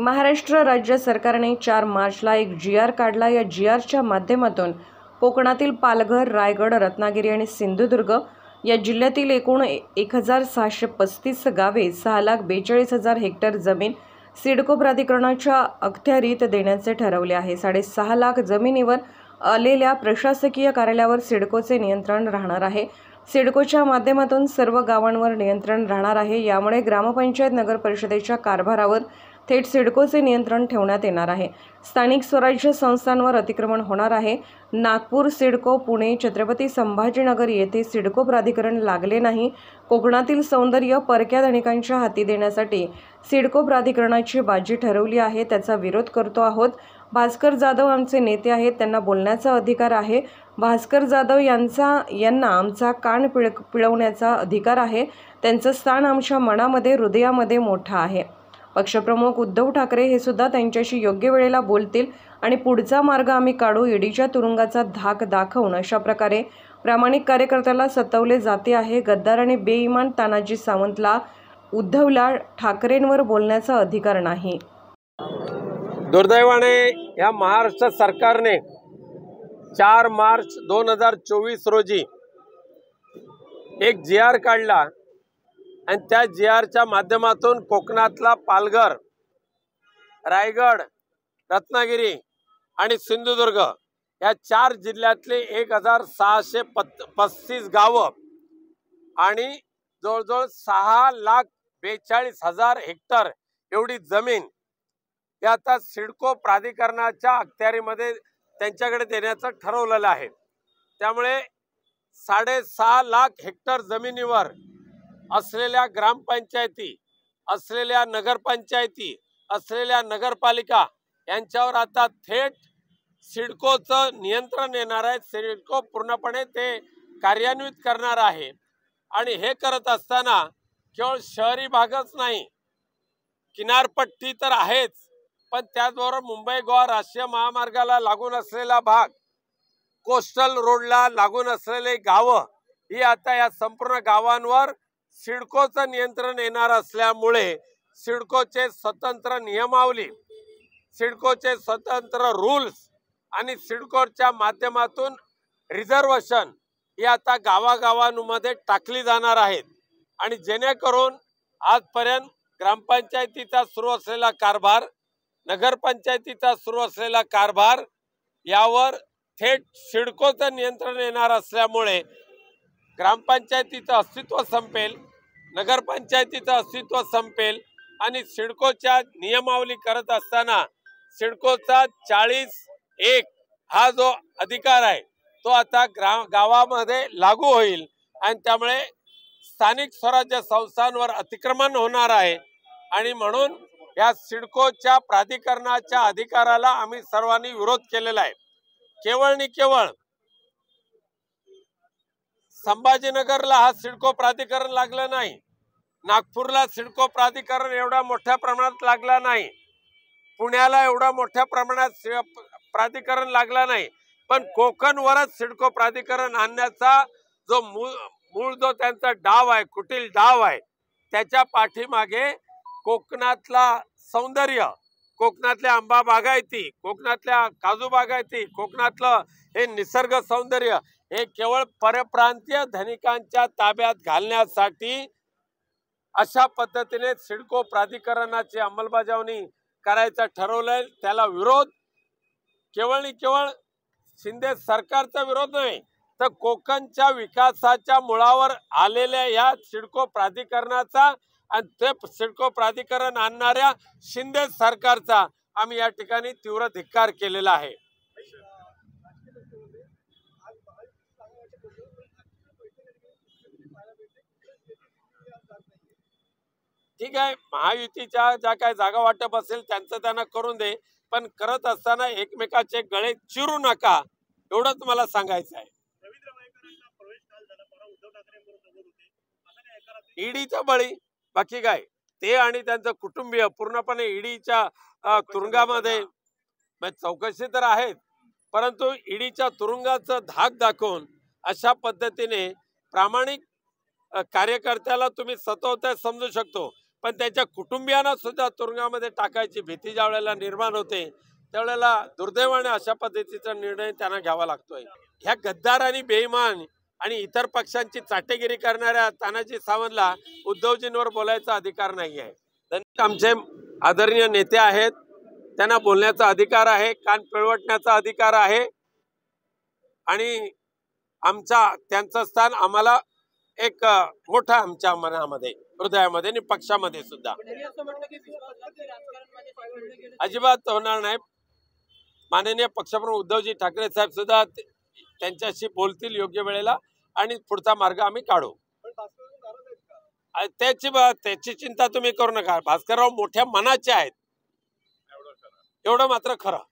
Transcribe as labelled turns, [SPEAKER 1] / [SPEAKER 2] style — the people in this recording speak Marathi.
[SPEAKER 1] महाराष्ट्र राज्य सरकारने 4 मार्चला एक जी.आर. काढला। या जी.आरच्या माध्यमातून कोकणातील पालघर, रायगड, रत्नागिरी आणि सिंधुदुर्ग या जिल्ह्यातील एकूण 1635 गावे 6,42,000 हेक्टर जमीन सिडको प्राधिकरणाच्या अखत्यारीत देण्याचे ठरवले आहे। 6.5 लाख जमिनीवर आलेल्या प्रशासकीय कार्यालयावर सिडकोचे नियंत्रण राहणार आहे। सिडकोच्या माध्यमातून सर्व गावांवर नियंत्रण राहणार आहे। यामुळे ग्रामपंचायत नगर परिषदेच्या कारभारावर थेट सिडकोचे नियंत्रण ठेवण्यात येणार आहे। स्थानिक स्वराज्य संस्थांवर अतिक्रमण होणार आहे। नागपूर, सिडको, पुणे, छत्रपती संभाजीनगर येथे सिडको प्राधिकरण लागले नाही। कोकणातील सौंदर्य परक्या धनिकांच्या हाती देण्यासाठी सिडको प्राधिकरणाची बाजी ठरवली आहे। त्याचा विरोध करतो आहोत। भास्कर जाधव आमचे नेते आहेत, त्यांना बोलण्याचा अधिकार आहे। भास्कर जाधव यांना आमचा कान पिळवण्याचा अधिकार आहे। त्यांचं स्थान आमच्या मनामध्ये, हृदयामध्ये मोठं आहे। पक्षप्रमुख उद्धव ठाकरे हे सुद्धा त्यांच्याशी योग्य वेळेला बोलतील आणि पुढचा मार्ग आम्ही काढू। ईडीच्या तुरुंगाचा धाक दाखवून अशा प्रकारे प्रामाणिक कार्यकर्त्याला सतवले जाते आहे। गद्दार आणि बेईमान तानाजी सावंतला, उद्धवला ठाकरेंवर बोलण्याचा अधिकार नाही।
[SPEAKER 2] दुर्दैवाने या महाराष्ट्र सरकारने 4 मार्च 2024 रोजी एक जी.आर. काढला आणि त्या जी.आरच्या माध्यमातून कोकणातला पालघर, रायगड, रत्नागिरी आणि सिंधुदुर्ग या 4 जिल्ह्यातले 1635 गावं आणि जवळजवळ 6,42,000 हेक्टर एवढी जमीन या आता सिडको प्राधिकरणाच्या अखत्यारीमध्ये त्यांच्याकडे देण्याचं ठरवलेलं आहे। त्यामुळे 6.5 लाख हेक्टर जमिनीवर असलेल्या ग्रामपंचायती, असलेल्या नगरपंचायती, असलेल्या नगरपालिका यांच्यावर आता थेट सिडकोचं नियंत्रण येणार आहे। सिडको पूर्णपणे ते कार्यान्वित करणार आहे आणि हे करत असताना केवळ शहरी भागच नाही, किनारपट्टी तर आहेच, पण त्याचबरोबर मुंबई गोवा राष्ट्रीय महामार्गाला लागून असलेला भाग, कोस्टल रोडला लागून असलेले गावं ही आता या संपूर्ण गावांवर सिडकोचं नियंत्रण येणार असल्यामुळे सिडकोचे स्वतंत्र नियमावली, सिडकोचे स्वतंत्र रूल्स आणि सिडकोच्या माध्यमातून रिझर्वेशन ही आता गावागावांमध्ये टाकली जाणार आहेत आणि जेणेकरून आजपर्यंत ग्रामपंचायतीचा सुरू असलेला कारभार, नगरपंचायतीचा सुरू असलेला कारभार यावर थेट सिडकोचं नियंत्रण येणार असल्यामुळे ग्रामपंचायतीचं अस्तित्व संपेल, नगरपंचायतीचं अस्तित्व संपेल आणि सिडकोच्या नियमावली करत असताना सिडकोचा 40(1) हा जो अधिकार आहे तो आता गावामध्ये लागू होईल आणि त्यामुळे स्थानिक स्वराज्य संस्थांवर अतिक्रमण होणार आहे आणि म्हणून या सिडकोच्या प्राधिकरणाच्या अधिकाराला आम्ही सर्वांनी विरोध केलेला आहे। केवळ आणि केवळ संभाजीनगरला हा सिडको प्राधिकरण लागलं नाही, नागपूरला सिडको प्राधिकरण एवढ्या मोठ्या प्रमाणात लागला नाही, पुण्याला एवढ्या मोठ्या प्रमाणात प्राधिकरण लागला नाही, पण कोकणवरच सिडको प्राधिकरण आणण्याचा जो मूळ जो त्यांचा डाव आहे, कुटील डाव आहे, त्याच्या पाठीमागे कोकणातला सौंदर्य, कोकणातल्या आंबा बागायती, कोकणातल्या काजू बागायती, कोकणातलं हे निसर्ग सौंदर्य हे केवळ परप्रांतीय धनिकांच्या ताब्यात घालण्यासाठी अशा पद्धतीने सिडको प्राधिकरणाची अंमलबजावणी करायचं ठरवलंय। त्याला विरोध केवळ आणि केवळ शिंदे सरकारचा विरोध नाही, तर कोकणच्या विकासाच्या मुळावर आलेल्या या सिडको प्राधिकरणाचा आणि ते सिडको प्राधिकरण आणणाऱ्या शिंदे सरकारचा आम्ही या ठिकाणी तीव्र धिक्कार केलेला आहे। ठीक आहे, महायुतीच्या ज्या काही जागा वाटप असेल त्यांचं त्यांना करून दे, पण करत असताना एकमेकाचे गळे चिरू नका, एवढंच मला सांगायचं आहे। ईडीचा बळी, बाकी काय, ते आणि त्यांचं कुटुंबीय पूर्णपणे ईडीच्या तुरुंगामध्ये चौकशी तर आहेत, परंतु ईडीच्या तुरुंगाचं धाक दाखवून अशा पद्धतीने प्रामाणिक कार्यकर्त्याला तुम्ही सतवताय समजू शकतो, पण त्यांच्या कुटुंबियांना सुद्धा तुरुंगामध्ये टाकायची भीती ज्या वेळेला निर्माण होते त्यावेळेला दुर्दैवाने अशा पद्धतीचा निर्णय त्यांना घ्यावा लागतोय। ह्या गद्दार आणि बेईमान आणि इतर पक्षांची चाटेगिरी करणाऱ्या तानाजी सावंतला उद्धवजींवर बोलायचा अधिकार नाही आहे। आमचे आदरणीय नेते आहेत, त्यांना बोलण्याचा अधिकार आहे, कान पिळवटण्याचा अधिकार आहे आणि त्यांचं स्थान आम्हाला एक मोठं आमच्या मनामध्ये, हृदयामध्ये आणि पक्षामध्ये सुद्धा अजिबात होणार नाही। माननीय पक्षप्रमुख उद्धवजी ठाकरे साहेब सुद्धा त्यांच्याशी बोलतील योग्य वेळेला आणि पुढचा मार्ग आम्ही काढू। त्याची चिंता तुम्ही करू नका। भास्करराव मोठ्या मनाचे आहेत, एवढं मात्र खरं।